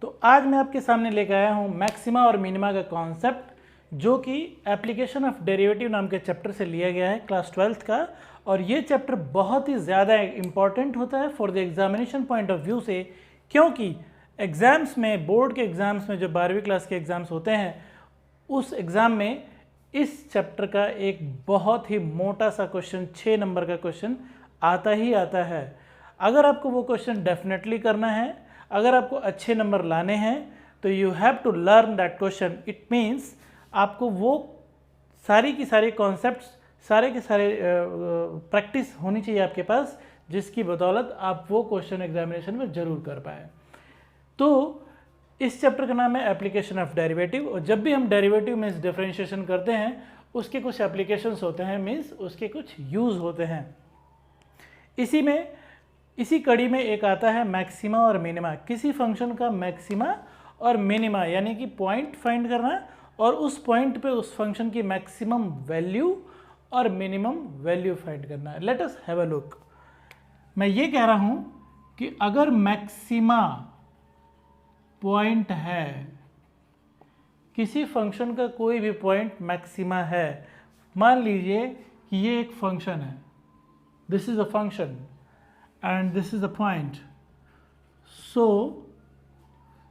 तो आज मैं आपके सामने लेकर आया हूँ मैक्सिमा और मिनिमा का कॉन्सेप्ट, जो कि एप्लीकेशन ऑफ डेरिवेटिव नाम के चैप्टर से लिया गया है, क्लास 12th का। और ये चैप्टर बहुत ही ज़्यादा इम्पॉर्टेंट होता है for the examination point of view से, क्योंकि एग्ज़ाम्स में, बोर्ड के एग्ज़ाम्स में, जो 12वीं क्लास के एग्ज़ाम्स होते हैं, उस एग्ज़ाम में इस चैप्टर का एक बहुत ही मोटा सा क्वेश्चन, 6 नंबर का क्वेश्चन आता ही आता है। अगर आपको वो क्वेश्चन डेफिनेटली करना है, अगर आपको अच्छे नंबर लाने हैं, तो you have to learn that question. It means आपको वो सारी की सारी कॉन्सेप्ट्स, सारे के सारे प्रैक्टिस होनी चाहिए आपके पास, जिसकी बदौलत आप वो क्वेश्चन एग्जामिनेशन में ज़रूर कर पाए। तो इस चैप्टर का नाम है एप्लीकेशन ऑफ डेरिवेटिव, और जब भी हम डेरिवेटिव मीन्स डिफरेंशिएशन करते हैं, उसके कुछ एप्लीकेशंस होते हैं, मीन्स उसके कुछ यूज़ होते हैं। इसी कड़ी में एक आता है मैक्सिमा और मिनिमा। किसी फंक्शन का मैक्सिमा और मिनिमा यानी कि पॉइंट फाइंड करना, और उस पॉइंट पे उस फंक्शन की मैक्सिमम वैल्यू और मिनिमम वैल्यू फाइंड करना है। Late us have a look. मैं ये कह रहा हूं कि अगर मैक्सिमा पॉइंट है, किसी फंक्शन का कोई भी पॉइंट मैक्सिमा है, मान लीजिए कि ये एक फंक्शन है, this is a function and this is the point. So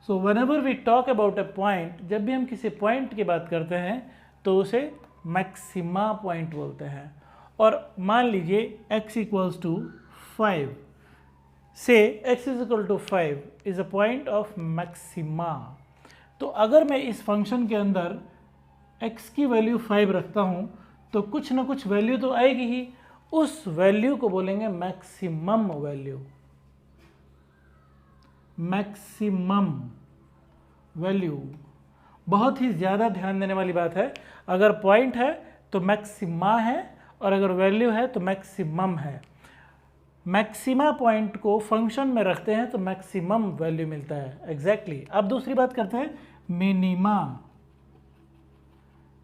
whenever we talk about a point, जब भी हम किसी पॉइंट की बात करते हैं तो उसे मैक्सिमा पॉइंट बोलते हैं। और मान लीजिए x इक्वल्स टू 5, से x is equal to 5 is a point of maxima. तो अगर मैं इस फंक्शन के अंदर x की वैल्यू 5 रखता हूँ, तो कुछ ना कुछ वैल्यू तो आएगी ही, उस वैल्यू को बोलेंगे मैक्सिमम वैल्यू। मैक्सिमम वैल्यू बहुत ही ज़्यादा ध्यान देने वाली बात है। अगर पॉइंट है तो मैक्सिमा है, और अगर वैल्यू है तो मैक्सिमम है। मैक्सिमा पॉइंट को फंक्शन में रखते हैं तो मैक्सिमम वैल्यू मिलता है। एग्जैक्टली। अब दूसरी बात करते हैं मिनिमा।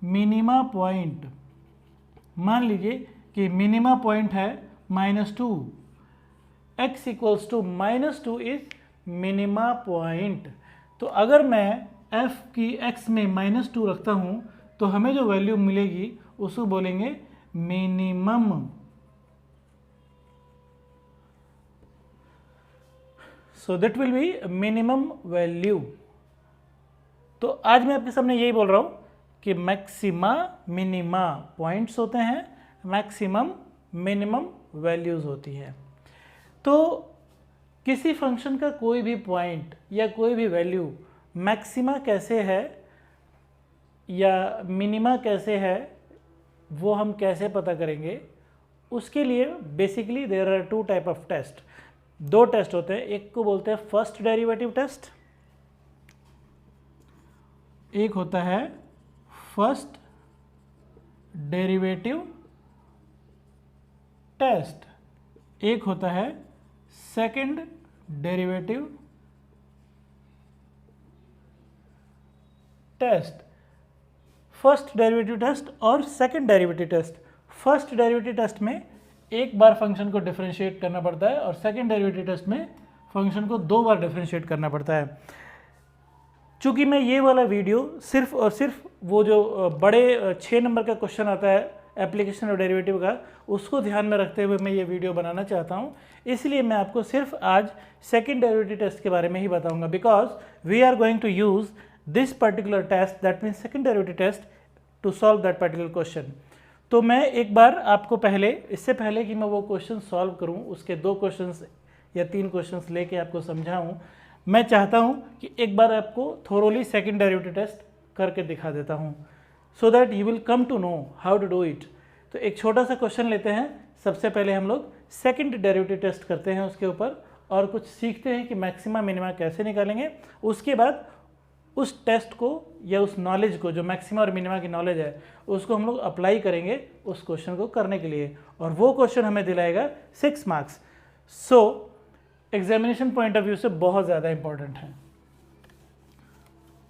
मिनिमा पॉइंट, मान लीजिए कि मिनिमा पॉइंट है -2, x equals to -2 is minima point. तो अगर मैं f की x में -2 रखता हूं, तो हमें जो वैल्यू मिलेगी उसको बोलेंगे minimum. So that will be minimum value. तो आज मैं आपके सामने यही बोल रहा हूं कि मैक्सिमा मिनिमा पॉइंट्स होते हैं, मैक्सिमम मिनिमम वैल्यूज़ होती है। तो किसी फंक्शन का कोई भी पॉइंट या कोई भी वैल्यू मैक्सिमा कैसे है या मिनिमा कैसे है, वो हम कैसे पता करेंगे? उसके लिए basically there are 2 type of test. 2 test होते हैं, एक को बोलते हैं फर्स्ट डेरिवेटिव टेस्ट, एक होता है फर्स्ट डेरिवेटिव टेस्ट, एक होता है second derivative test. First derivative test और second derivative test. First derivative test में एक बार फंक्शन को डिफरेंशिएट करना पड़ता है, और सेकंड डेरिवेटिव टेस्ट में फंक्शन को 2 बार डिफरेंशिएट करना पड़ता है। चूंकि मैं ये वाला वीडियो सिर्फ और सिर्फ वो जो बड़े 6 नंबर का क्वेश्चन आता है एप्लीकेशन ऑफ डेरिवेटिव का, उसको ध्यान में रखते हुए मैं ये वीडियो बनाना चाहता हूँ, इसलिए मैं आपको सिर्फ आज सेकंड डेरिवेटिव टेस्ट के बारे में ही बताऊंगा, because we are going to use this particular test, that means second derivative test, to solve that particular question. तो मैं एक बार आपको पहले, इससे पहले कि मैं वो क्वेश्चन सॉल्व करूँ, उसके 2 क्वेश्चंस या 3 क्वेश्चंस लेके आपको समझाऊँ, मैं चाहता हूँ कि एक बार आपको थोरोली सेकंड डेरिवेटिव टेस्ट करके दिखा देता हूँ, so that you will come to know how to do it. तो एक छोटा सा क्वेश्चन लेते हैं। सबसे पहले हम लोग सेकंड डेरिवेटिव टेस्ट करते हैं उसके ऊपर, और कुछ सीखते हैं कि मैक्सिमा मिनिमा कैसे निकालेंगे। उसके बाद उस टेस्ट को या उस नॉलेज को, जो मैक्सिमा और मिनिमा की नॉलेज है, उसको हम लोग अप्लाई करेंगे उस क्वेश्चन को करने के लिए, और वो क्वेश्चन हमें दिलाएगा 6 marks. So examination point of view से बहुत ज़्यादा इंपॉर्टेंट है।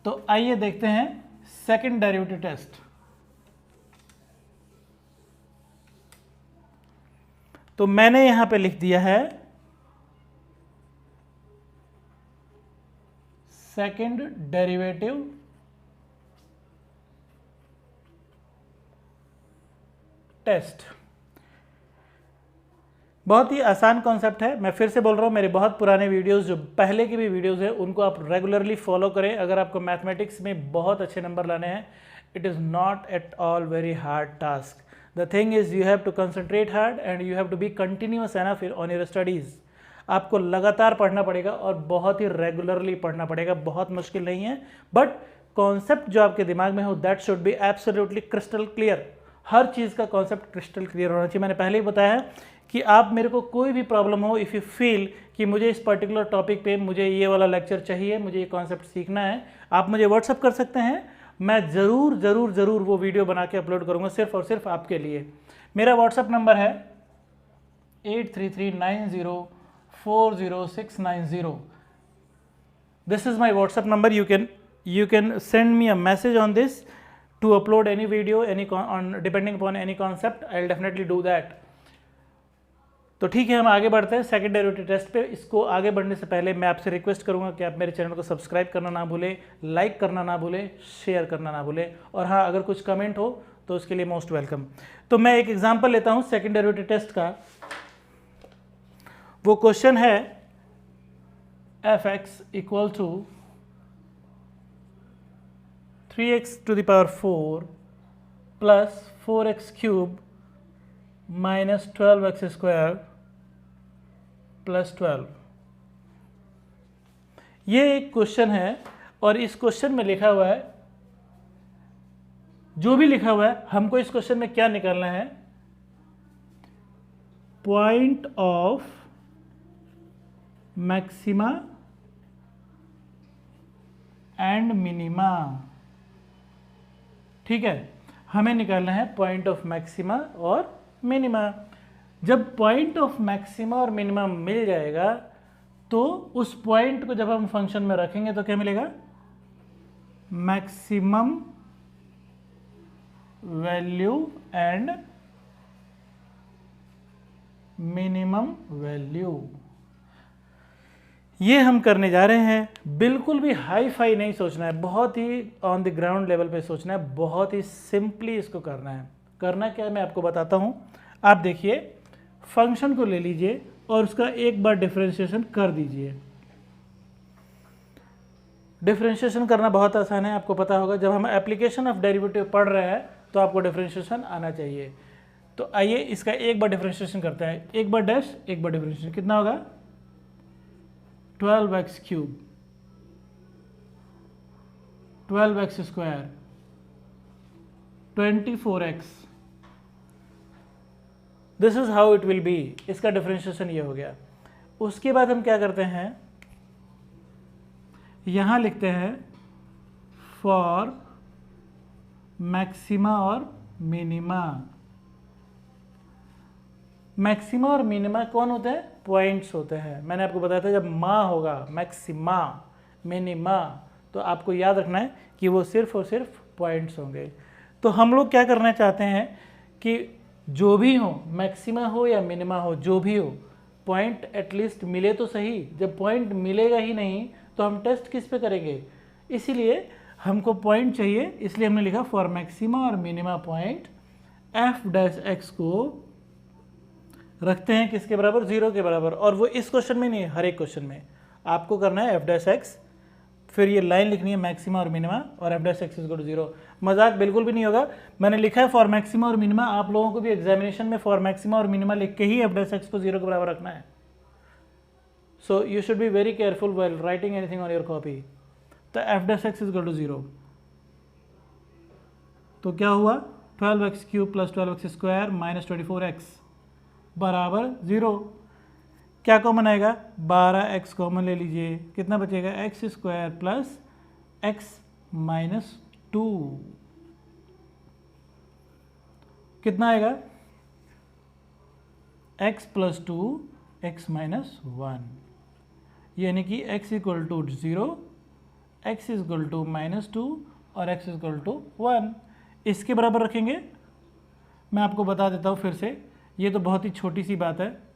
तो आइए देखते हैं सेकंड डेरिवेटिव टेस्ट। तो मैंने यहां पे लिख दिया है सेकंड डेरिवेटिव टेस्ट। बहुत ही आसान कॉन्सेप्ट है, मैं फिर से बोल रहा हूँ, मेरे बहुत पुराने वीडियोस, जो पहले की भी वीडियोस है, उनको आप रेगुलरली फॉलो करें अगर आपको मैथमेटिक्स में बहुत अच्छे नंबर लाने हैं। It is not at all very hard task. The thing is you have to concentrate hard and you have to be continuous enough on your studies. आपको लगातार पढ़ना पड़ेगा और बहुत ही रेगुलरली पढ़ना पड़ेगा, बहुत मुश्किल नहीं है, बट कॉन्सेप्ट जो आपके दिमाग में हो that should be absolutely crystal clear. हर चीज़ का कॉन्सेप्ट क्रिस्टल क्लियर होना चाहिए। मैंने पहले ही बताया है कि आप मेरे को कोई भी प्रॉब्लम हो, इफ़ यू फील कि मुझे इस पर्टिकुलर टॉपिक पे मुझे ये वाला लेक्चर चाहिए, मुझे ये कॉन्सेप्ट सीखना है, आप मुझे व्हाट्सअप कर सकते हैं। मैं ज़रूर ज़रूर ज़रूर वो वीडियो बना के अपलोड करूँगा सिर्फ और सिर्फ आपके लिए। मेरा व्हाट्सअप नंबर है 8339040690। This is my WhatsApp number. you can send me a message on this to upload any video, depending upon any concept, I'll definitely do that. तो ठीक है, हम आगे बढ़ते हैं सेकंड डेरिवेटिव टेस्ट पे। इसको आगे बढ़ने से पहले मैं आपसे रिक्वेस्ट करूंगा कि आप मेरे चैनल को सब्सक्राइब करना ना भूलें, लाइक करना ना भूलें, शेयर करना ना भूलें, और हाँ, अगर कुछ कमेंट हो तो उसके लिए मोस्ट वेलकम। तो मैं एक एग्जांपल लेता हूं सेकंड डेरिवेटिव टेस्ट का। वो क्वेश्चन है f(x) equal to 3x to the power 4 plus 4x cube minus 12x square plus 12। ये एक क्वेश्चन है और इस क्वेश्चन में लिखा हुआ है, जो भी लिखा हुआ है, हमको इस क्वेश्चन में क्या निकालना है? Point of maxima and minima. ठीक है, हमें निकालना है पॉइंट ऑफ मैक्सिमा और मिनिमा। जब पॉइंट ऑफ मैक्सिमा और मिनिमा मिल जाएगा तो उस पॉइंट को जब हम फंक्शन में रखेंगे तो क्या मिलेगा? Maximum value and minimum value. ये हम करने जा रहे हैं। बिल्कुल भी हाई फाई नहीं सोचना है, बहुत ही ऑन द ग्राउंड लेवल पे सोचना है, बहुत ही सिंपली इसको करना है। करना क्या है मैं आपको बताता हूँ। आप देखिए, फंक्शन को ले लीजिए और उसका एक बार डिफरेंशिएशन कर दीजिए। डिफरेंशिएशन करना बहुत आसान है, आपको पता होगा। जब हम एप्लीकेशन ऑफ डेरिवेटिव पढ़ रहे हैं तो आपको डिफरेंशिएशन आना चाहिए। तो आइए इसका एक बार डिफरेंशिएशन करते हैं। एक बार डैश, एक बार डिफरेंशिएशन, कितना होगा? 12x cube, 12x square, 24x। This is how it will be. इसका डिफरेंशिएशन ये हो गया। उसके बाद हम क्या करते हैं, यहां लिखते हैं फॉर मैक्सिमा और मिनिमा। मैक्सिमा और मिनिमा कौन होते हैं? पॉइंट्स होते हैं। मैंने आपको बताया था जब माँ होगा, मैक्सिमा मिनिमा, तो आपको याद रखना है कि वो सिर्फ और सिर्फ पॉइंट्स होंगे। तो हम लोग क्या करना चाहते हैं कि जो भी हो, मैक्सिमा हो या मिनिमा हो, जो भी हो, पॉइंट एटलीस्ट मिले तो सही। जब पॉइंट मिलेगा ही नहीं तो हम टेस्ट किस पे करेंगे? इसीलिए हमको पॉइंट चाहिए, इसलिए हमने लिखा फॉर मैक्सिमा और मिनिमा पॉइंट f'(x) को रखते हैं किसके बराबर? 0 के बराबर। और वो इस क्वेश्चन में नहीं है, हर एक क्वेश्चन में आपको करना है f'(x), फिर ये लाइन लिखनी है मैक्सिमा और मिनिमा, और f'(x) = 0। मजाक बिल्कुल भी नहीं होगा। मैंने लिखा है फॉर मैक्सिमा और मिनिमा, आप लोगों को भी एग्जामिनेशन में फॉर मैक्सिमा और मिनिमा लिख के ही f'(x) को 0 के बराबर रखना है। So you should be very careful while writing anything on your copy. तो f'(x) = 0। तो क्या हुआ? 12x cube plus 12x square minus 24x बराबर 0। क्या कॉमन आएगा? 12x कॉमन ले लीजिए, कितना बचेगा? x square plus x minus 2, कितना आएगा? x प्लस 2 x माइनस 1, यानी कि x equal to 0, x equal to minus 2 और x इक्वल टू 1। इसके बराबर रखेंगे। मैं आपको बता देता हूँ फिर से, ये तो बहुत ही छोटी सी बात है।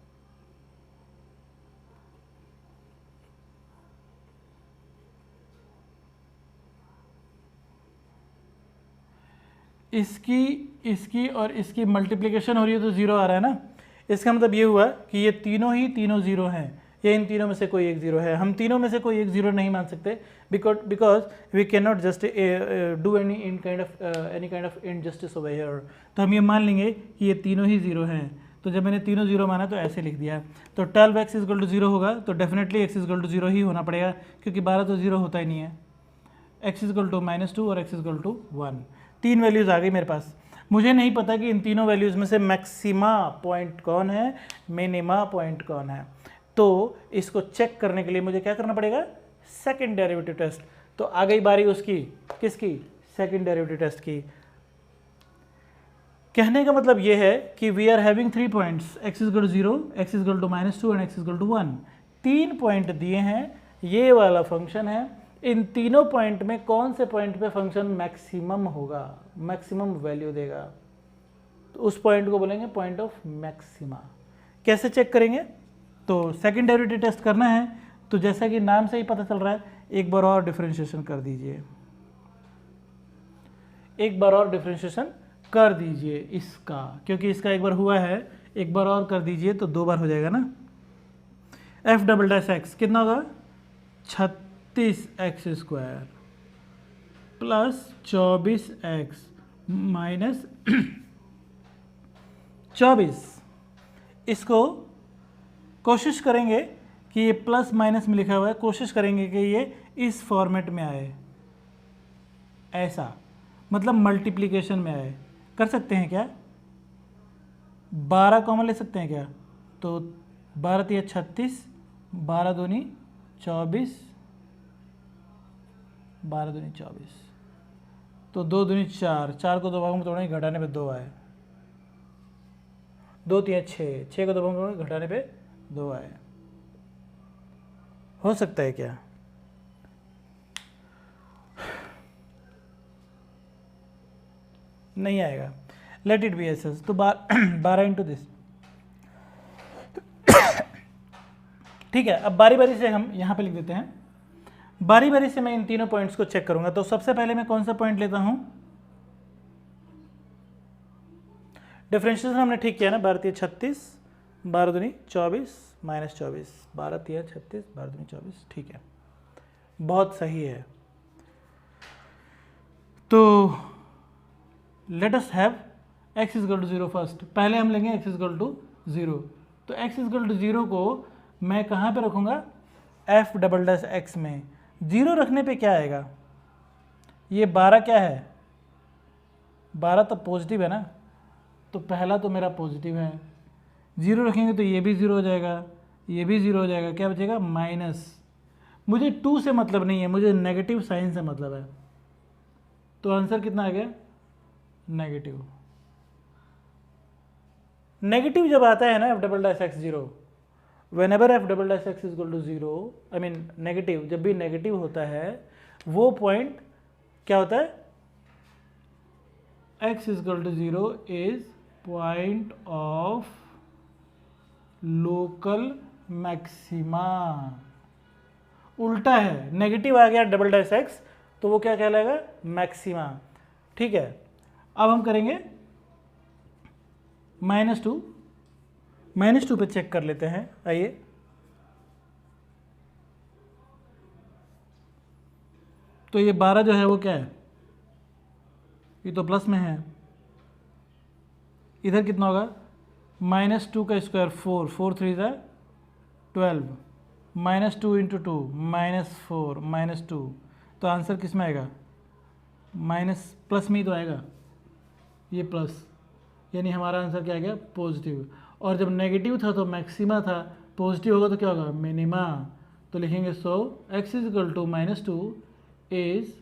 इसकी और इसकी मल्टीप्लिकेशन हो रही है तो ज़ीरो आ रहा है ना। इसका मतलब ये हुआ कि ये तीनों ज़ीरो हैं, ये इन तीनों में से कोई एक ज़ीरो है। हम तीनों में से कोई एक ज़ीरो नहीं मान सकते because we can not just do any kind of injustice over here. तो हम ये मान लेंगे कि ये तीनों ही ज़ीरो हैं। तो जब मैंने तीनों ज़ीरो माना तो ऐसे लिख दिया। तो 12x इक्वल टू 0 होगा, तो डेफिनेटली x इक्वल टू 0 ही होना पड़ेगा, क्योंकि 12 तो 0 होता ही नहीं है। x इक्वल टू -2 और x इक्वल टू 1, तीन वैल्यूज़ आ गई मेरे पास। मुझे नहीं पता कि इन तीनों वैल्यूज़ में से मैक्सिमा पॉइंट कौन है, मिनिमा पॉइंट कौन है। तो इसको चेक करने के लिए मुझे क्या करना पड़ेगा, सेकंड डेरिवेटिव टेस्ट। तो आ गई बारी उसकी, किसकी, सेकंड डेरिवेटिव टेस्ट की। कहने का मतलब ये है कि we are having 3 points, x equal to 0, x equal to -2 and x equal to 1। 3 point दिए हैं, ये वाला फंक्शन है। इन तीनों पॉइंट में कौन से पॉइंट पे फंक्शन मैक्सिमम होगा, मैक्सिमम वैल्यू देगा, तो उस पॉइंट को बोलेंगे पॉइंट ऑफ मैक्सिमा। कैसे चेक करेंगे, तो सेकंड डेरिवेटिव टेस्ट करना है। तो जैसा कि नाम से ही पता चल रहा है, एक बार और डिफरेंशिएशन कर दीजिए, एक बार और डिफरेंशिएशन कर दीजिए इसका, क्योंकि इसका एक बार हुआ है, एक बार और कर दीजिए तो 2 बार हो जाएगा ना। f डबल डैश एक्स कितना होगा, 36x² प्लस 24x माइनस 24। इसको कोशिश करेंगे कि ये प्लस माइनस में लिखा हुआ है, कोशिश करेंगे कि ये इस फॉर्मेट में आए, ऐसा मतलब मल्टीप्लिकेशन में आए। कर सकते हैं क्या, 12 कॉमन ले सकते हैं क्या, तो 12 तिया 36, 12 दूनी 24, 12 दूनी 24, तो 2 दूनी 4, 4 को 2 भागों में तोड़ेंगे, घटाने पे 2 आए, 2 तिया 6, 6 को 2 भागों में घटाने पे 2 आए। हो सकता है क्या, नहीं आएगा। Let it be S S. तो 12 इंटू दिस। ठीक है, अब बारी बारी से हम यहाँ पे लिख देते हैं। बारी बारी से मैं इन तीनों पॉइंट्स को चेक करूंगा। तो सबसे पहले मैं कौन सा पॉइंट लेता हूं, डिफरेंशिएशन हमने ठीक किया ना, 12 तिया 36, 12 दूनी 24 माइनस 24, 12 तिया 36, 12 दूनी 24। ठीक है, बहुत सही है। तो let us have x equal to 0 first. पहले हम लेंगे x इक्वल टू 0। तो x इक्वल टू 0 को मैं कहाँ पे रखूँगा, f डबल डैश x में। 0 रखने पे क्या आएगा, ये 12 क्या है, 12 तो पॉजिटिव है ना, तो पहला तो मेरा पॉजिटिव है। 0 रखेंगे तो ये भी 0 हो जाएगा, ये भी 0 हो जाएगा, क्या बचेगा माइनस। मुझे 2 से मतलब नहीं है, मुझे नेगेटिव साइन से मतलब है। तो आंसर कितना आ गया, नेगेटिव। नेगेटिव जब आता है ना f double dash x 0, whenever f double dash x equal to 0, I mean negative, जब भी नेगेटिव होता है वो पॉइंट क्या होता है, x equal to 0 is point of local maxima. उल्टा है, नेगेटिव आ गया डबल डैश एक्स तो वो क्या कहलाएगा, मैक्सिमा। ठीक है, अब हम करेंगे -2 पे चेक कर लेते हैं। आइए, तो ये 12 जो है वो क्या है, ये तो प्लस में है। इधर कितना होगा, -2 का स्क्वायर 4, 4 3 ज़ा 12, -2 इंटू 2 -4 -2। तो आंसर किस में आएगा, माइनस प्लस में ही तो आएगा, ये प्लस, यानी हमारा आंसर क्या आ गया, पॉजिटिव। और जब नेगेटिव था तो मैक्सिमा था, पॉजिटिव होगा तो क्या होगा, मिनिमा। तो लिखेंगे so x equal to -2 is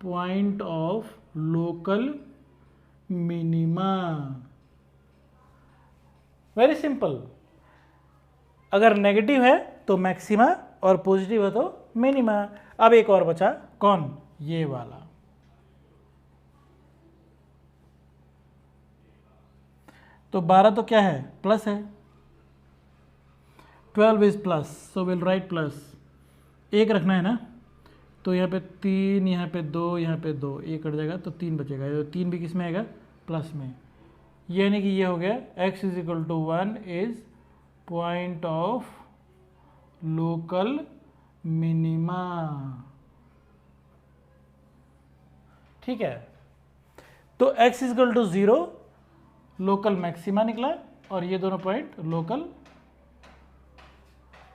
point of local minima. Very simple. अगर नेगेटिव है तो मैक्सिमा और पॉजिटिव है तो मिनिमा। अब एक और बचा, कौन, ये वाला। तो 12 तो क्या है, प्लस है, 12 is plus, so will write plus. एक रखना है ना, तो यहाँ पे 3, यहाँ पे 2, यहाँ पे 2, ये कट जाएगा तो 3 बचेगा, तो 3 भी किस में आएगा, प्लस में। यानी कि ये हो गया x = 1 is point of local minima. ठीक है, तो x = 0 लोकल मैक्सिमा निकला और ये दोनों पॉइंट लोकल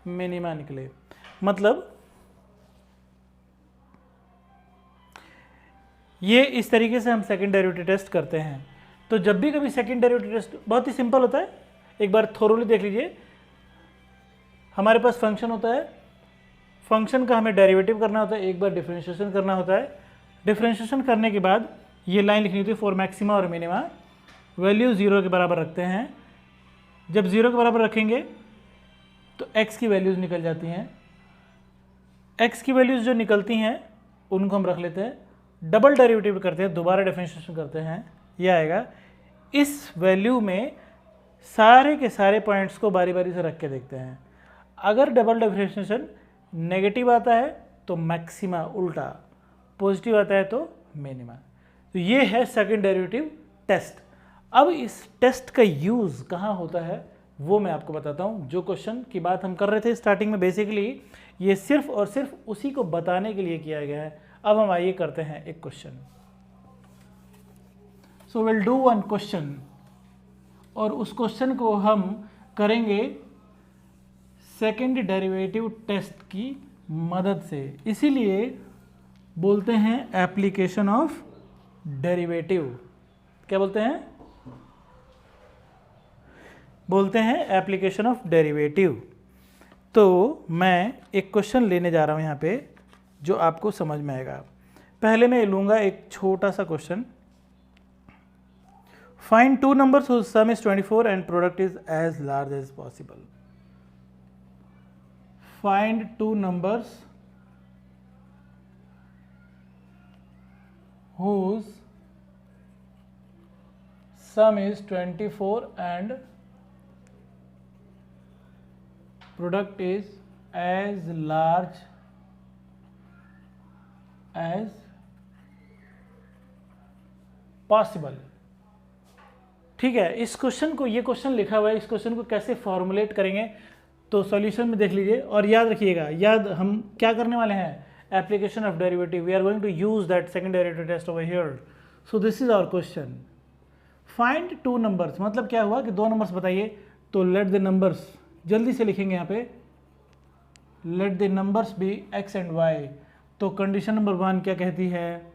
मिनिमा निकले। मतलब ये इस तरीके से हम सेकंड डेरिवेटिव टेस्ट करते हैं। तो जब भी कभी सेकंड डेरिवेटिव टेस्ट बहुत ही सिंपल होता है, एक बार थोरोली देख लीजिए। हमारे पास फंक्शन होता है, फंक्शन का हमें डेरिवेटिव करना होता है, एक बार डिफरेंशिएशन करना होता है। डिफरेंशिएशन करने के बाद ये लाइन लिखनी होती है फॉर मैक्सिमा और मिनिमा। वैल्यू 0 के बराबर रखते हैं। जब 0 के बराबर रखेंगे तो x की वैल्यूज़ निकल जाती हैं। x की वैल्यूज़ जो निकलती हैं उनको हम रख लेते हैं, डबल डेरिवेटिव करते हैं, दोबारा डिफरेंशिएशन करते हैं, ये आएगा। इस वैल्यू में सारे के सारे पॉइंट्स को बारी बारी से रख के देखते हैं। अगर डबल डिफरेंशिएशन नेगेटिव आता है तो मैक्सिमा उल्टा, पॉजिटिव आता है तो मिनिमा। तो ये है सेकंड डेरिवेटिव टेस्ट। अब इस टेस्ट का यूज़ कहाँ होता है वो मैं आपको बताता हूँ। जो क्वेश्चन की बात हम कर रहे थे स्टार्टिंग में, बेसिकली ये सिर्फ और सिर्फ उसी को बताने के लिए किया गया है। अब हम आइए करते हैं एक question. So will do one question, और उस क्वेश्चन को हम करेंगे सेकंड डेरिवेटिव टेस्ट की मदद से। इसीलिए बोलते हैं एप्लीकेशन ऑफ डेरिवेटिव। क्या बोलते हैं? बोलते हैं एप्लीकेशन ऑफ डेरिवेटिव। तो मैं एक क्वेश्चन लेने जा रहा हूँ यहाँ पे जो आपको समझ में आएगा। पहले मैं लूँगा एक छोटा सा question. Find two numbers whose sum is 24 and product is as large as possible. Find two numbers whose sum is 24 and product is as large as possible। ठीक है, इस क्वेश्चन को, ये क्वेश्चन लिखा हुआ है, इस क्वेश्चन को कैसे फॉर्मुलेट करेंगे तो सॉल्यूशन में देख लीजिए। और याद रखिएगा, हम क्या करने वाले हैं, application of derivative. We are going to use that second derivative test over here. So this is our question. Find two numbers, मतलब क्या हुआ कि दो नंबर्स बताइए। तो लेट द नंबर्स, जल्दी से लिखेंगे यहाँ पे, let the numbers be x and y। तो कंडीशन नंबर 1 क्या कहती है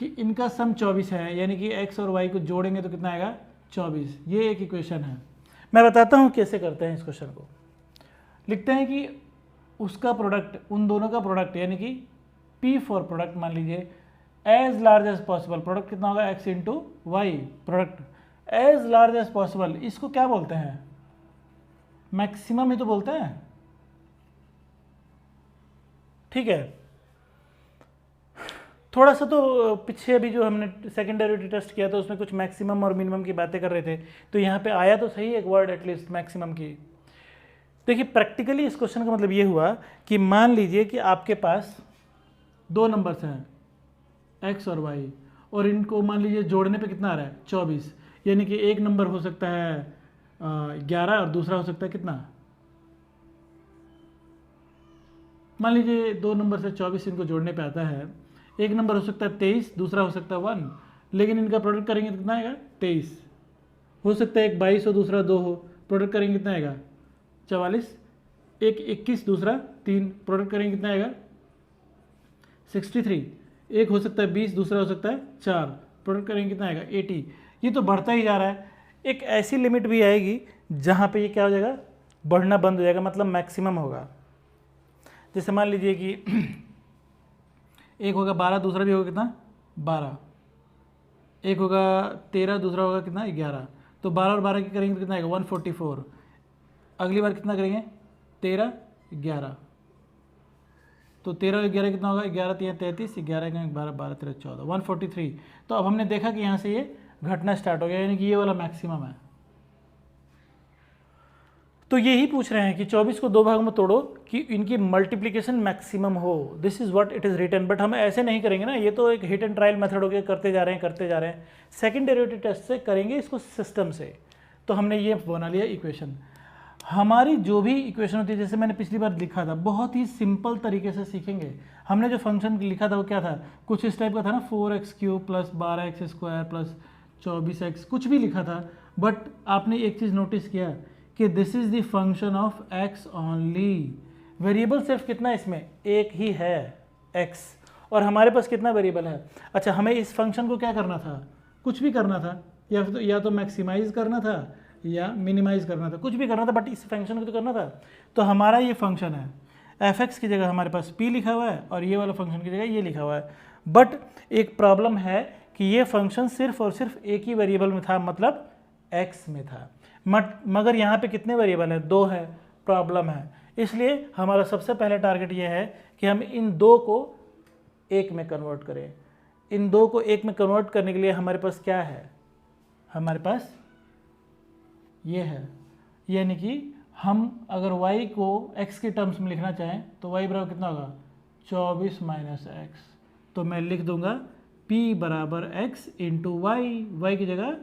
कि इनका सम 24 है, यानी कि x और y को जोड़ेंगे तो कितना आएगा, 24। ये एक इक्वेशन है। मैं बताता हूँ कैसे करते हैं इस क्वेश्चन को। लिखते हैं कि उसका प्रोडक्ट, उन दोनों का प्रोडक्ट, यानी कि P फॉर प्रोडक्ट मान लीजिए, as large as possible. Product कितना होगा, x into y. Product as large as possible, इसको क्या बोलते हैं, मैक्सिमम ही तो बोलते हैं। ठीक है, थोड़ा सा तो पीछे अभी जो हमने सेकंड डेरिवेटिव टेस्ट किया था उसमें कुछ मैक्सिमम और मिनिमम की बातें कर रहे थे, तो यहाँ पे आया तो सही एक वर्ड एटलीस्ट मैक्सिमम की। देखिए प्रैक्टिकली इस क्वेश्चन का मतलब ये हुआ कि मान लीजिए कि आपके पास दो नंबर्स हैं x और y, और इनको मान लीजिए जोड़ने पे कितना आ रहा है, 24। यानी कि एक नंबर हो सकता है 11 और दूसरा हो सकता है कितना, मान लीजिए दो नंबर से 24 इनको जोड़ने पे आता है। एक नंबर हो सकता है 23, दूसरा हो सकता है 1, लेकिन इनका प्रोडक्ट करेंगे तो कितना आएगा, 23। हो सकता है एक 22 हो, दूसरा 2 हो, प्रोडक्ट करेंगे कितना आएगा, 44। एक 21, दूसरा 3, प्रोडक्ट करेंगे कितना आएगा, 63। एक हो सकता है 20, दूसरा हो सकता है 4, प्रोडक्ट करेंगे कितना आएगा, 80। ये तो बढ़ता ही जा रहा है। एक ऐसी लिमिट भी आएगी जहाँ पे ये क्या हो जाएगा, बढ़ना बंद हो जाएगा, मतलब मैक्सिमम होगा। जैसे मान लीजिए कि एक होगा 12, दूसरा भी होगा कितना, 12। एक होगा 13, दूसरा होगा कितना, 11। तो 12 और 12 की करेंगे तो कितना आएगा, 144। अगली बार कितना करेंगे, 13, 11। तो 13 और 11 कितना होगा, 11 3 33, 11 12 12 13 14, 143। तो अब हमने देखा कि यहाँ से ये घटना स्टार्ट हो गया, यानी कि ये वाला मैक्सिमम है। तो यही पूछ रहे हैं कि 24 को 2 भागों में तोड़ो कि इनकी मल्टीप्लिकेशन मैक्सिमम हो। This is what it is written. But हम ऐसे नहीं करेंगे ना, ये तो एक हिट एंड ट्रायल मेथड हो गया, करते जा रहे हैं। सेकंड डेरिवेटिव टेस्ट से करेंगे इसको सिस्टम से। तो हमने ये बना लिया इक्वेशन। हमारी जो भी इक्वेशन होती है, जैसे मैंने पिछली बार लिखा था, बहुत ही सिंपल तरीके से सीखेंगे। हमने जो फंक्शन लिखा था वो क्या था, कुछ इस टाइप का था ना, 4x³ plus 12x² plus 24x, कुछ भी लिखा था। बट आपने एक चीज़ नोटिस किया कि this is the function of x only. Variable सिर्फ कितना इसमें, एक ही है, x। और हमारे पास कितना वेरिएबल है। अच्छा, हमें इस फंक्शन को क्या करना था, कुछ भी करना था, या तो मैक्सिमाइज करना था या मिनिमाइज करना था, कुछ भी करना था, बट इस फंक्शन को तो करना था। तो हमारा ये फंक्शन है, f(x) की जगह हमारे पास p लिखा हुआ है और ये वाला फंक्शन की जगह ये लिखा हुआ है। बट एक प्रॉब्लम है कि ये फंक्शन सिर्फ और सिर्फ एक ही वेरिएबल में था, मतलब x में था। मगर यहाँ पे कितने वेरिएबल हैं, 2 है, प्रॉब्लम है। इसलिए हमारा सबसे पहले टारगेट ये है कि हम इन 2 को 1 में कन्वर्ट करें। इन 2 को 1 में कन्वर्ट करने के लिए हमारे पास क्या है, हमारे पास ये है, यानी कि हम अगर y को x के टर्म्स में लिखना चाहें तो y बराबर कितना होगा, 24 माइनस एक्स। तो मैं लिख दूंगा p बराबर x इंटू y की जगह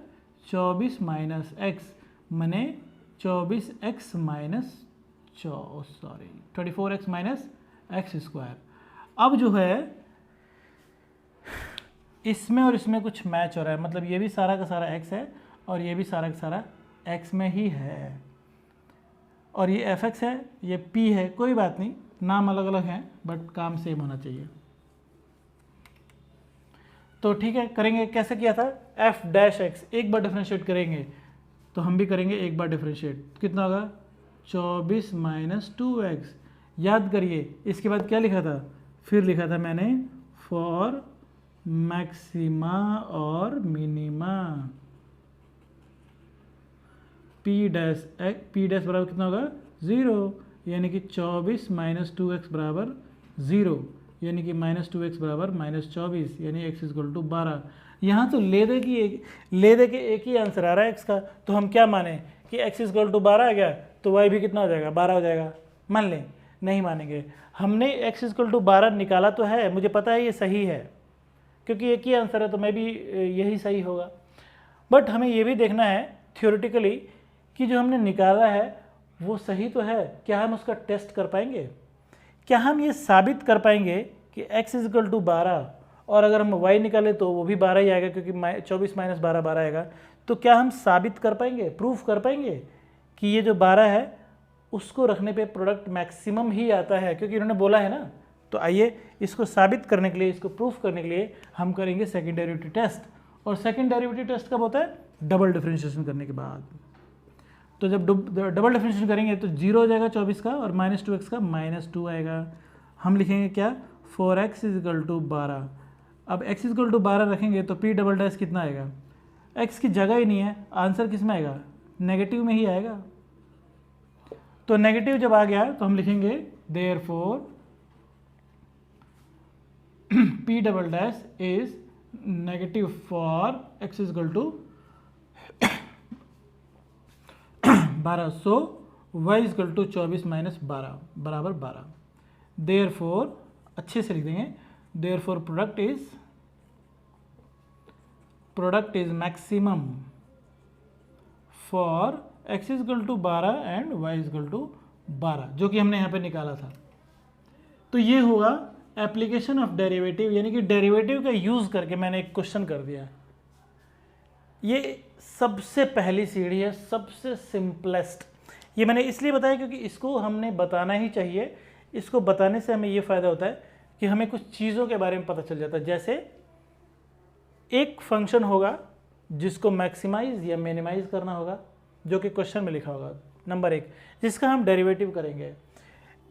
24 माइनस एक्स, मैंने 24x minus 24x minus x²। अब जो है इसमें और इसमें कुछ मैच हो रहा है, मतलब ये भी सारा का सारा x है और ये भी सारा का सारा x में ही है, और ये fx है, ये p है। कोई बात नहीं, नाम अलग अलग हैं बट काम सेम होना चाहिए। तो ठीक है, करेंगे। कैसे किया था, f'(x) एक बार डिफरेंशिएट करेंगे, तो हम भी करेंगे एक बार डिफरेंशिएट। कितना होगा, 24 माइनस 2x। याद करिए इसके बाद क्या लिखा था, फिर लिखा था मैंने फॉर मैक्सिमा और मिनिमा। p' बराबर कितना होगा, 0, यानी कि 24 माइनस 2x बराबर 0, यानी कि माइनस 2x बराबर माइनस 24, यानी x इक्वल टू 12। यहाँ तो ले दे के एक ही आंसर आ रहा है x का, तो हम क्या माने कि x इक्वल टू 12 आ गया तो y भी कितना हो जाएगा, 12 हो जाएगा। मान लें, नहीं मानेंगे। हमने x इक्वल टू 12 निकाला तो है, मुझे पता है ये सही है क्योंकि एक ही आंसर है, तो मैं भी यही सही होगा। बट हमें ये भी देखना है थ्योरेटिकली कि जो हमने निकाला है वो सही तो है, क्या हम उसका टेस्ट कर पाएंगे, क्या हम ये साबित कर पाएंगे कि x इक्वल टू 12, और अगर हम y निकालें तो वो भी 12 ही आएगा क्योंकि 24 माइनस 12 12 आएगा। तो क्या हम साबित कर पाएंगे, प्रूफ कर पाएंगे कि ये जो 12 है उसको रखने पे प्रोडक्ट मैक्सिमम ही आता है, क्योंकि इन्होंने बोला है ना। तो आइए इसको साबित करने के लिए, इसको प्रूफ करने के लिए हम करेंगे सेकंड डेरिवेटिव टेस्ट। और सेकंड डेरिवेटिव टेस्ट कब होता है, डबल डिफरेंशिएशन करने के बाद। तो जब डबल डिफरेंशिएशन करेंगे तो 0 हो जाएगा 24 का, और माइनस 2x का माइनस 2 आएगा। हम लिखेंगे क्या, 4x इक्वल टू 12। अब x इक्वल टू 12 रखेंगे तो p" कितना आएगा, x की जगह ही नहीं है, आंसर किस में आएगा, नेगेटिव में ही आएगा। तो नेगेटिव जब आ गया तो हम लिखेंगे therefore p" is negative for x equal to 12, so y equal to 24 minus 12 बराबर 12। देयरफॉर, अच्छे से लिख देंगे, therefore product is maximum for x equal to 12 and y equal to 12, जो कि हमने यहाँ पे निकाला था। तो ये होगा एप्लीकेशन ऑफ डेरिवेटिव, यानी कि डेरिवेटिव का यूज़ करके मैंने एक क्वेश्चन कर दिया। ये सबसे पहली सीढ़ी है, सबसे सिंपलेस्ट। ये मैंने इसलिए बताया क्योंकि इसको हमने बताना ही चाहिए। इसको बताने से हमें ये फ़ायदा होता है कि हमें कुछ चीज़ों के बारे में पता चल जाता है। जैसे एक फंक्शन होगा जिसको मैक्सिमाइज या मिनिमाइज करना होगा, जो कि क्वेश्चन में लिखा होगा, नंबर 1, जिसका हम डेरिवेटिव करेंगे।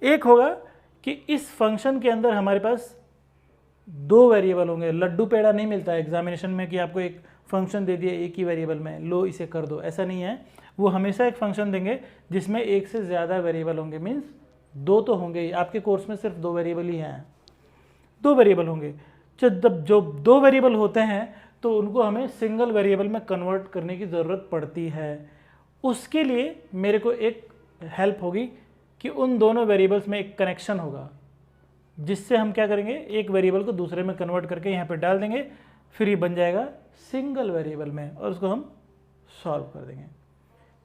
एक होगा कि इस फंक्शन के अंदर हमारे पास 2 वेरिएबल होंगे। लड्डू पेड़ा नहीं मिलता है एग्जामिनेशन में कि आपको एक फंक्शन दे दिया एक ही वेरिएबल में, लो इसे कर दो, ऐसा नहीं है। वो हमेशा एक फंक्शन देंगे जिसमें एक से ज़्यादा वेरिएबल होंगे, मीन्स 2 तो होंगे ही। आपके कोर्स में सिर्फ 2 वेरिएबल ही हैं, 2 वेरिएबल होंगे। जब जो 2 वेरिएबल होते हैं तो उनको हमें सिंगल वेरिएबल में कन्वर्ट करने की ज़रूरत पड़ती है। उसके लिए मेरे को एक हेल्प होगी कि उन दोनों वेरिएबल्स में एक कनेक्शन होगा, जिससे हम क्या करेंगे, एक वेरिएबल को दूसरे में कन्वर्ट करके यहाँ पे डाल देंगे, फिर ये बन जाएगा सिंगल वेरिएबल में और उसको हम सॉल्व कर देंगे।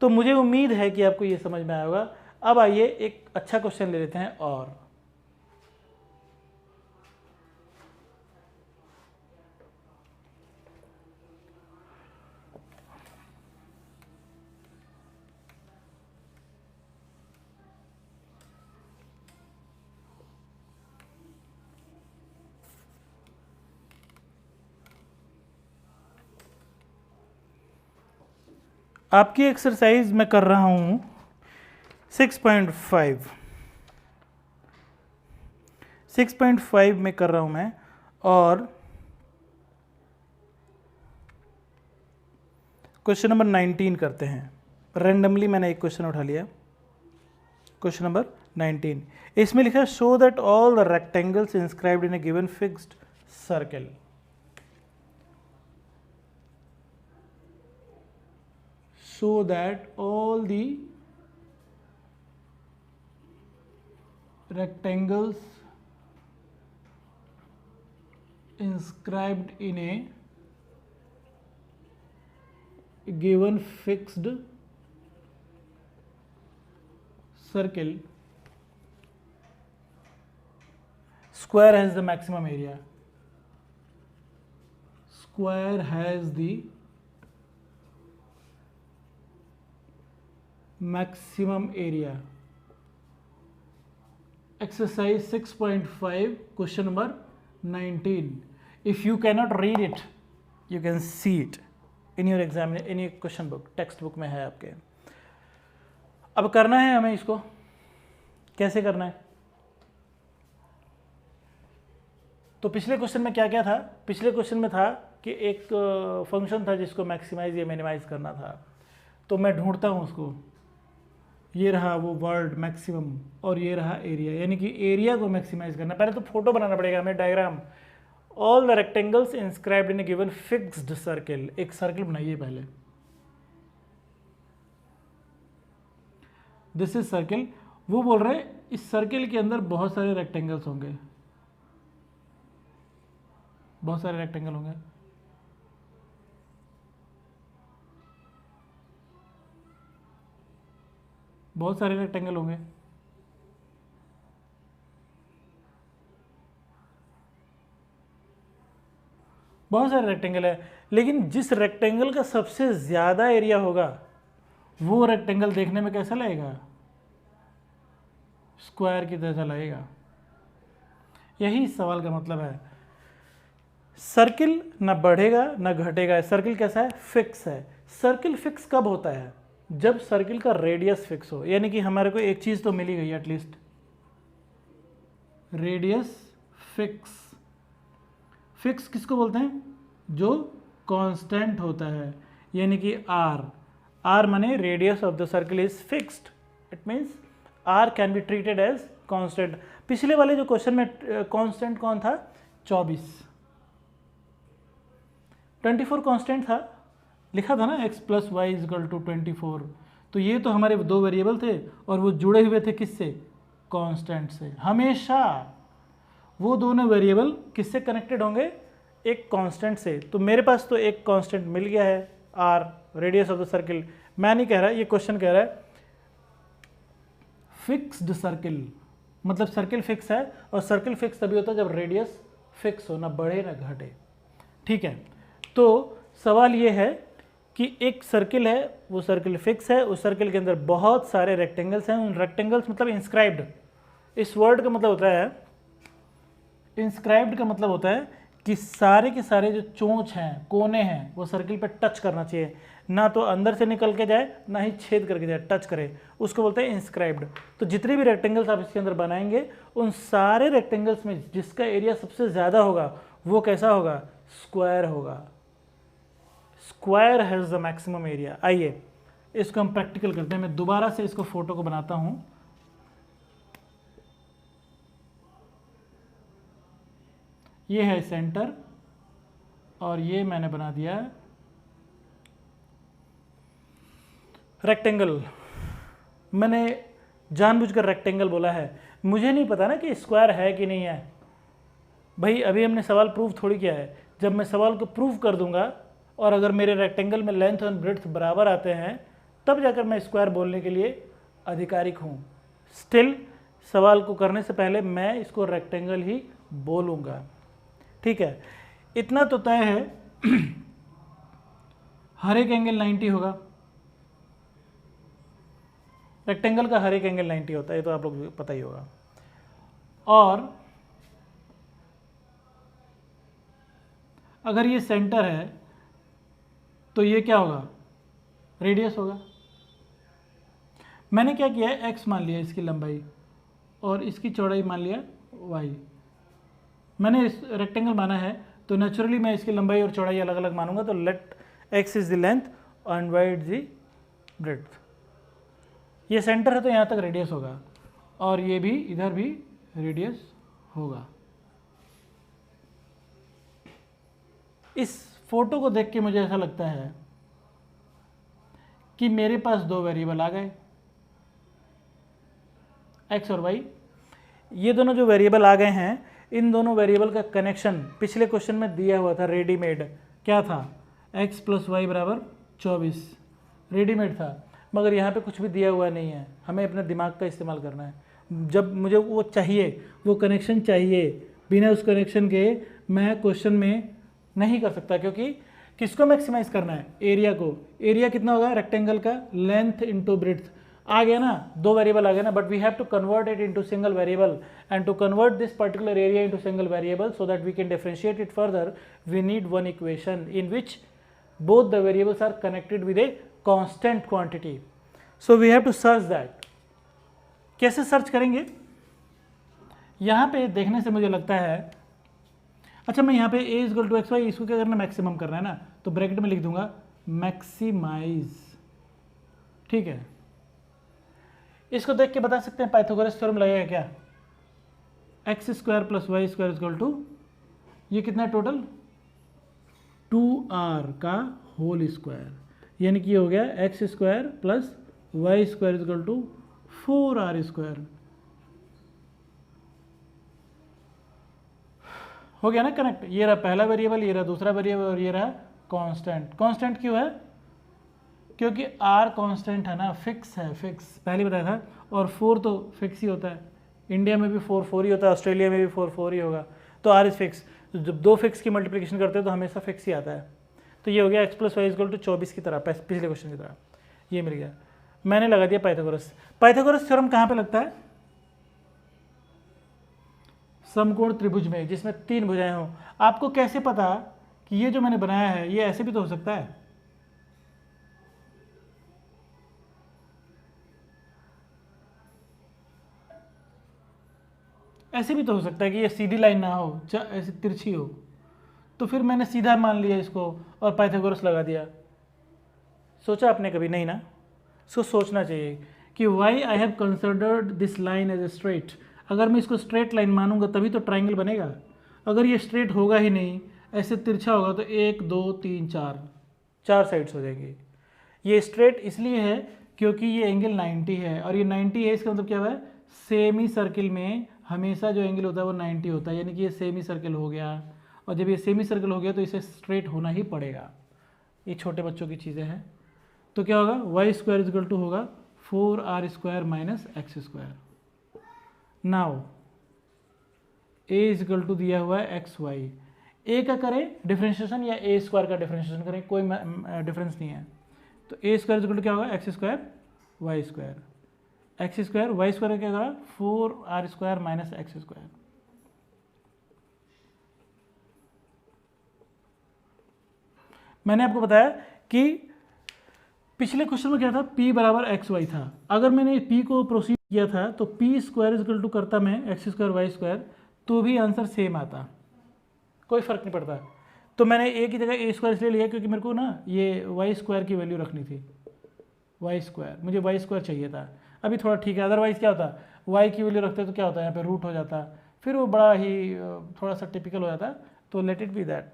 तो मुझे उम्मीद है कि आपको ये समझ में आया होगा। अब आइए एक अच्छा क्वेश्चन ले लेते हैं और आपकी एक्सरसाइज मैं कर रहा हूं 6.5 में कर रहा हूं मैं, और क्वेश्चन नंबर 19 करते हैं। रैंडमली मैंने एक क्वेश्चन उठा लिया, क्वेश्चन नंबर 19। इसमें लिखा है show that all the rectangles inscribed in A given fixed circle. So that all the rectangles inscribed in a given fixed circle square has the maximum area. Square has the maximum area. Exercise 6.5 question number 19. If you cannot read it, you can see it in your exam, in your question book, text book में है आपके। अब करना है हमें इसको, कैसे करना है? तो पिछले क्वेश्चन में क्या क्या था? पिछले क्वेश्चन में था कि एक फंक्शन था जिसको मैक्सिमाइज या मिनिमाइज करना था, तो मैं ढूंढता हूँ उसको। ये रहा वो वर्ड मैक्सिमम और ये रहा एरिया, यानी कि एरिया को मैक्सिमाइज करना। पहले तो फोटो बनाना पड़ेगा हमें, diagram. All the rectangles inscribed in A given fixed circle. एक सर्कल बनाइए पहले, दिस इज सर्कल। वो बोल रहे हैं इस सर्कल के अंदर बहुत सारे रेक्टेंगल्स होंगे, बहुत सारे रेक्टेंगल होंगे। बहुत सारे रेक्टेंगल होंगे। बहुत सारे रेक्टेंगल है, लेकिन जिस रेक्टेंगल का सबसे ज़्यादा एरिया होगा वो रेक्टेंगल देखने में कैसा लगेगा? स्क्वायर की तरह लगेगा। यही इस सवाल का मतलब है। सर्किल ना बढ़ेगा ना घटेगा। सर्किल कैसा है? फिक्स है। सर्किल फिक्स कब होता है? जब सर्किल का रेडियस फिक्स हो, यानी कि हमारे को एक चीज़ तो मिली गई एटलीस्ट, रेडियस फिक्स। फिक्स किसको बोलते हैं? जो कांस्टेंट होता है, यानी कि आर माने radius of the circle is fixed. It means r can be treated as constant. पिछले वाले जो क्वेश्चन में कांस्टेंट कौन था? 24 कांस्टेंट था, लिखा था ना x + y = 24। तो ये तो हमारे दो वेरिएबल थे और वो जुड़े हुए थे किससे? कांस्टेंट से। हमेशा वो दोनों वेरिएबल किससे कनेक्टेड होंगे? एक कांस्टेंट से। तो मेरे पास तो एक कांस्टेंट मिल गया है, r, radius of the circle. मैं नहीं कह रहा, ये क्वेश्चन कह रहा है फिक्स्ड सर्किल, मतलब सर्किल फिक्स है। और सर्किल फिक्स तभी होता है जब रेडियस फिक्स हो, ना बढ़े ना घटे। ठीक है, तो सवाल ये है कि एक सर्किल है, वो सर्किल फिक्स है, उस सर्किल के अंदर बहुत सारे रेक्टेंगल्स हैं। उन रेक्टेंगल्स मतलब इंस्क्राइब्ड। इस वर्ड का मतलब होता है, इंस्क्राइब्ड का मतलब होता है कि सारे के सारे जो चोंच हैं, कोने हैं, वो सर्किल पे टच करना चाहिए। ना तो अंदर से निकल के जाए, ना ही छेद करके जाए, टच करे, उसको बोलते हैं इंस्क्राइब्ड। तो जितने भी रेक्टेंगल्स आप इसके अंदर बनाएंगे, उन सारे रेक्टेंगल्स में जिसका एरिया सबसे ज़्यादा होगा वो कैसा होगा? स्क्वायर होगा। Square has the maximum area. आइए इसको हम प्रैक्टिकल करते हैं। मैं दोबारा से इसको फोटो को बनाता हूं। ये है सेंटर और ये मैंने बना दिया रेक्टेंगल। मैंने जानबूझकर रेक्टेंगल बोला है, मुझे नहीं पता ना कि स्क्वायर है कि नहीं है। भाई अभी हमने सवाल प्रूव थोड़ी किया है, जब मैं सवाल को प्रूव कर दूंगा और अगर मेरे रेक्टेंगल में लेंथ और ब्रेड्थ बराबर आते हैं तब जाकर मैं स्क्वायर बोलने के लिए अधिकारिक हूँ। स्टिल सवाल को करने से पहले मैं इसको रेक्टेंगल ही बोलूँगा, ठीक है। इतना तो तय है हर एक एंगल 90 होगा, रेक्टेंगल का हर एक एंगल 90 होता है, ये तो आप लोग को पता ही होगा। और अगर ये सेंटर है तो ये क्या होगा, रेडियस होगा। मैंने क्या किया है, x मान लिया इसकी लंबाई और इसकी चौड़ाई मान लिया y। मैंने इस रेक्टेंगल माना है तो नेचुरली मैं इसकी लंबाई और चौड़ाई अलग अलग मानूंगा, तो let x is the length and y is the breadth. ये सेंटर है तो यहाँ तक रेडियस होगा और ये भी इधर भी रेडियस होगा। इस फोटो को देख के मुझे ऐसा लगता है कि मेरे पास दो वेरिएबल आ गए, x और y। ये दोनों जो वेरिएबल आ गए हैं, इन दोनों वेरिएबल का कनेक्शन पिछले क्वेश्चन में दिया हुआ था, रेडीमेड। क्या था, x + y = 24, रेडीमेड था। मगर यहाँ पे कुछ भी दिया हुआ नहीं है, हमें अपने दिमाग का इस्तेमाल करना है। जब मुझे वो चाहिए, वो कनेक्शन चाहिए, बिना उस कनेक्शन के मैं क्वेश्चन में नहीं कर सकता, क्योंकि किसको मैक्सिमाइज करना है, एरिया को। एरिया कितना होगा रेक्टेंगल का, लेंथ इंटू ब्रेड्थ। आ गया ना, दो वेरिएबल आ गया ना, but we have to convert it into single variable and to convert this particular area into single variable so that we can differentiate it further, we need one equation in which both the variables are connected with a constant quantity. So we have to search that. कैसे search करेंगे, यहाँ पे देखने से मुझे लगता है, अच्छा मैं यहाँ पे a = xy, इसको क्या करना, मैक्सिमम करना है ना, तो ब्रैकेट में लिख दूंगा मैक्सिमाइज, ठीक है। इसको देख के बता सकते हैं पाइथागोरस थ्योरम लगेगा क्या, x² + y² ये कितना टोटल 2r का होल स्क्वायर, यानी कि ये हो गया x² + y² = 4r²। हो गया ना कनेक्ट। ये रहा पहला वेरिएबल, ये रहा दूसरा वेरिएबल और ये रहा कांस्टेंट। कांस्टेंट क्यों है, क्योंकि r कांस्टेंट है ना, फिक्स है, फिक्स पहले बताया था। और 4 तो फिक्स ही होता है, इंडिया में भी 4 ही होता है, ऑस्ट्रेलिया में भी 4 ही होगा, तो r इज फिक्स। तो जब दो फिक्स की मल्टीप्लिकेशन करते हैं तो हमेशा फिक्स ही आता है। तो ये हो गया x + y = 24 की तरह, पिछले क्वेश्चन की तरह, ये मिल गया। मैंने लगा दिया पाइथागोरस। पाइथागोरस थ्योरम कहाँ पे लगता है, समकोण त्रिभुज में जिसमें 3 भुजाएं हों। आपको कैसे पता कि ये जो मैंने बनाया है ये ऐसे भी तो हो सकता है, ऐसे भी तो हो सकता है कि ये सीधी लाइन ना हो, ऐसे तिरछी हो, तो फिर मैंने सीधा मान लिया इसको और पाइथागोरस लगा दिया। सोचा आपने कभी, नहीं ना। सो सोचना चाहिए कि why I have considered this line as a straight. अगर मैं इसको स्ट्रेट लाइन मानूंगा तभी तो ट्राइंगल बनेगा। अगर ये स्ट्रेट होगा ही नहीं, ऐसे तिरछा होगा, तो 1 2 3 4 साइड्स हो जाएंगी। ये स्ट्रेट इसलिए है क्योंकि ये एंगल 90 है, और ये 90 है, इसका मतलब क्या हुआ है, सेमी सर्किल में हमेशा जो एंगल होता है वो 90 होता है, यानी कि ये सेमी सर्किल हो गया। और जब ये सेमी सर्किल हो गया तो इसे स्ट्रेट होना ही पड़ेगा। ये छोटे बच्चों की चीज़ें हैं। तो क्या होगा, y² = होगा 4r² - x²। नाउ a = दिया हुआ है xy, a का करें डिफ्रेंशिएशन या a² का डिफ्रेंशिएशन करें, कोई डिफरेंस नहीं है। तो a² क्या होगा, x² y², x² y² का क्या होगा 4r² - x²। मैंने आपको बताया कि पिछले क्वेश्चन में क्या था, p = xy था। अगर मैंने p को प्रोसीड किया था तो p² = करता मैं x² y², तो भी आंसर सेम आता, कोई फ़र्क नहीं पड़ता। तो मैंने a की जगह a² इसलिए लिया क्योंकि मेरे को ना ये y² की वैल्यू रखनी थी, y², मुझे y² चाहिए था। अभी थोड़ा ठीक है, अदरवाइज़ क्या होता, y की वैल्यू रखते तो क्या होता है, यहाँ पे रूट हो जाता, फिर वो बड़ा ही थोड़ा सा टिपिकल हो जाता। तो लेट इट बी दैट।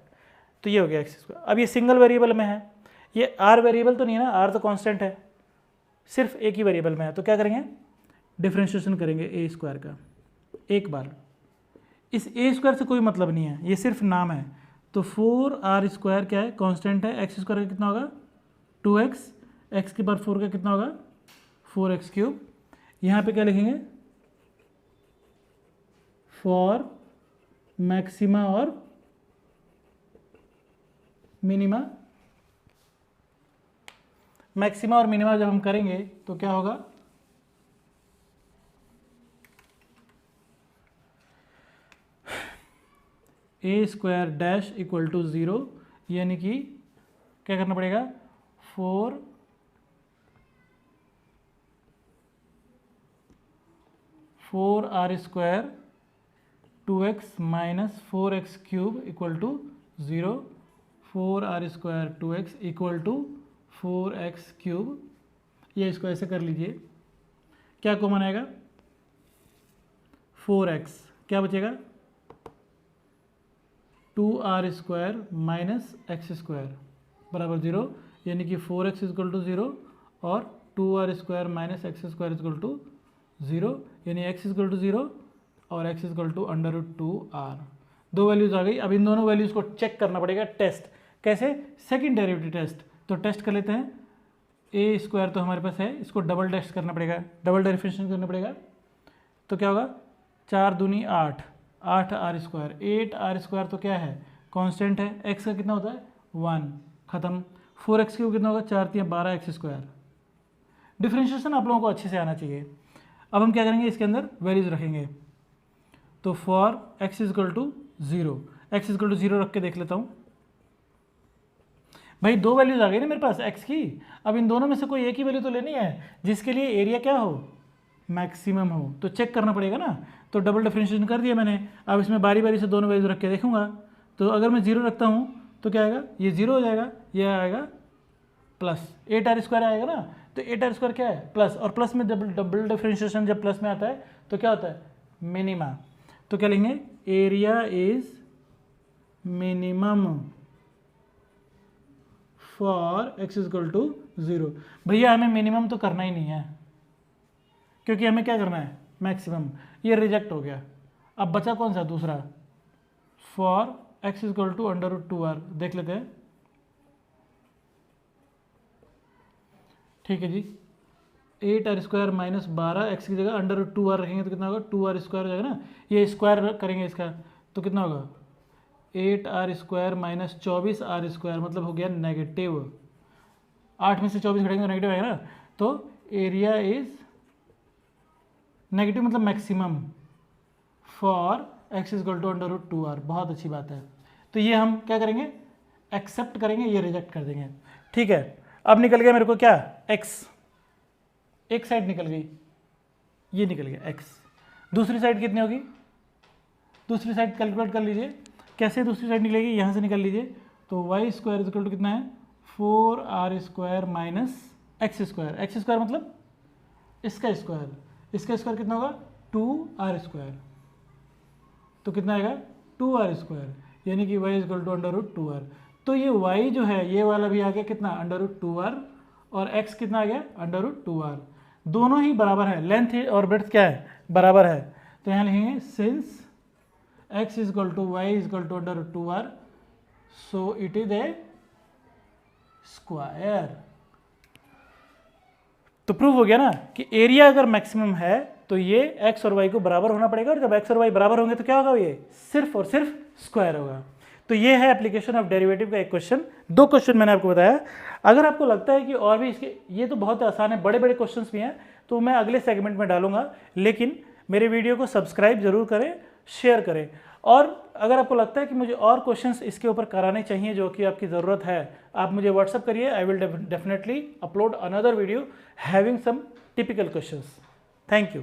तो ये हो गया x²। अब ये सिंगल वेरिएबल में है, ये r वेरिएबल तो नहीं है ना, r तो कांस्टेंट है, सिर्फ एक ही वेरिएबल में है, तो क्या करेंगे, डिफ्रेंशिएशन करेंगे ए स्क्वायर का एक बार। इस ए स्क्वायर से कोई मतलब नहीं है, ये सिर्फ नाम है। तो 4r स्क्वायर क्या है, कांस्टेंट है, एक्स स्क्वायर का कितना होगा 2x, एक्स के पावर 4 का कितना होगा 4x क्यूब। यहाँ पे क्या लिखेंगे, फॉर मैक्सिमा और मिनिमा। मैक्सिमा और मिनिमा जब हम करेंगे तो क्या होगा, A square dash equal to 0, यानी कि क्या करना पड़ेगा, 4r square 2x minus 4x cube equal to 0, 4r square 2x equal to 4x cube. ये इसको ऐसे कर लीजिए, क्या कॉमन आएगा 4x, क्या बचेगा 2r square minus x square बराबर 0, यानी कि 4x इक्वल टू 0 और 2r square minus x square equal to 0, यानी x इक्वल टू 0 और x इक्वल टू √2r। दो वैल्यूज आ गई। अब इन दोनों वैल्यूज को चेक करना पड़ेगा, टेस्ट कैसे, सेकंड डेरिवेटिव टेस्ट। तो टेस्ट कर लेते हैं, ए स्क्वायर तो हमारे पास है, इसको डबल टेस्ट करना पड़ेगा, डबल डेरिफिकेशन करना पड़ेगा। तो क्या होगा, 4 दूनी 8, 8r स्क्वायर, 8r स्क्वायर तो क्या है कांस्टेंट है, x का कितना होता है 1, खत्म। 4x क्यूब कितना होगा, 4 3 12 एक्स स्क्वायर। डिफ्रेंशिएशन आप लोगों को अच्छे से आना चाहिए। अब हम क्या करेंगे, इसके अंदर वैल्यूज रखेंगे। तो for x equal to 0, x equal to 0 रख के देख लेता हूँ। भाई दो वैल्यूज आ गई ना मेरे पास x की, अब इन दोनों में से कोई एक ही वैल्यू तो लेनी है जिसके लिए एरिया क्या हो, मैक्सिमम हो। तो चेक करना पड़ेगा ना, तो डबल डिफरेंशिएशन कर दिया मैंने। अब इसमें बारी बारी से दोनों वैल्यूज रख के देखूंगा। तो अगर मैं 0 रखता हूँ तो क्या आएगा, ये 0 हो जाएगा, ये आएगा प्लस 8r स्क्वायर आएगा ना। तो 8r स्क्वायर क्या है प्लस, और प्लस में जब डबल डिफरेंशिएशन जब प्लस में आता है तो क्या होता है मिनिमा। तो क्या लेंगे, area is minimum for x equal to 0। भैया हमें मिनिमम तो करना ही नहीं है, क्योंकि हमें क्या करना है मैक्सिमम, ये रिजेक्ट हो गया। अब बचा कौन सा दूसरा, for x equal to √2r, देख लेते हैं। ठीक है जी, 8r स्क्वायर माइनस 12, एक्स की जगह √2r रखेंगे तो कितना होगा 2r स्क्वायर हो जाएगा ना, ये स्क्वायर करेंगे इसका तो कितना होगा 8r square minus 24r square, मतलब हो गया नेगेटिव। 8 में से 24 घटेंगे तो नेगेटिव आएगा ना। तो एरिया इज नेगेटिव मतलब maximum for x equal to √2r। बहुत अच्छी बात है। तो ये हम क्या करेंगे, एक्सेप्ट करेंगे, ये रिजेक्ट कर देंगे। ठीक है, अब निकल गया मेरे को क्या x, एक साइड निकल गई, ये निकल गया x। दूसरी साइड कितनी होगी, दूसरी साइड कैलकुलेट कर लीजिए। कैसे दूसरी साइड निकलेगी, यहाँ से निकल लीजिए। तो y स्क्वायर इक्वल टू कितना है 4r square minus x square. X square मतलब इसका स्क्वायर, इसका स्क्वायर कितना होगा 2r स्क्वायर। तो कितना आएगा 2r स्क्वायर, यानी कि y इक्वल टू √2r। तो ये y जो है ये वाला भी आ गया कितना √2r, और x कितना आ गया √2r। दोनों ही बराबर है, लेंथ और ब्रेड्थ क्या है बराबर है। तो यहाँ लिखेंगे since x equal to y equal to √2r, so it is a square. तो प्रूव हो गया ना कि एरिया अगर मैक्सिमम है तो ये x और y को बराबर होना पड़ेगा, और जब x और y बराबर होंगे तो क्या होगा, ये सिर्फ और सिर्फ स्क्वायर होगा। तो ये है एप्लीकेशन ऑफ डेरिवेटिव का एक क्वेश्चन। दो क्वेश्चन मैंने आपको बताया। अगर आपको लगता है कि और भी इसके, ये तो बहुत आसान है, बड़े बड़े क्वेश्चंस भी हैं, तो मैं अगले सेगमेंट में डालूंगा। लेकिन मेरे वीडियो को सब्सक्राइब जरूर करें, शेयर करें, और अगर आपको लगता है कि मुझे और क्वेश्चंस इसके ऊपर कराने चाहिए जो कि आपकी ज़रूरत है, आप मुझे व्हाट्सअप करिए। I will definitely upload another video having some typical questions. Thank you.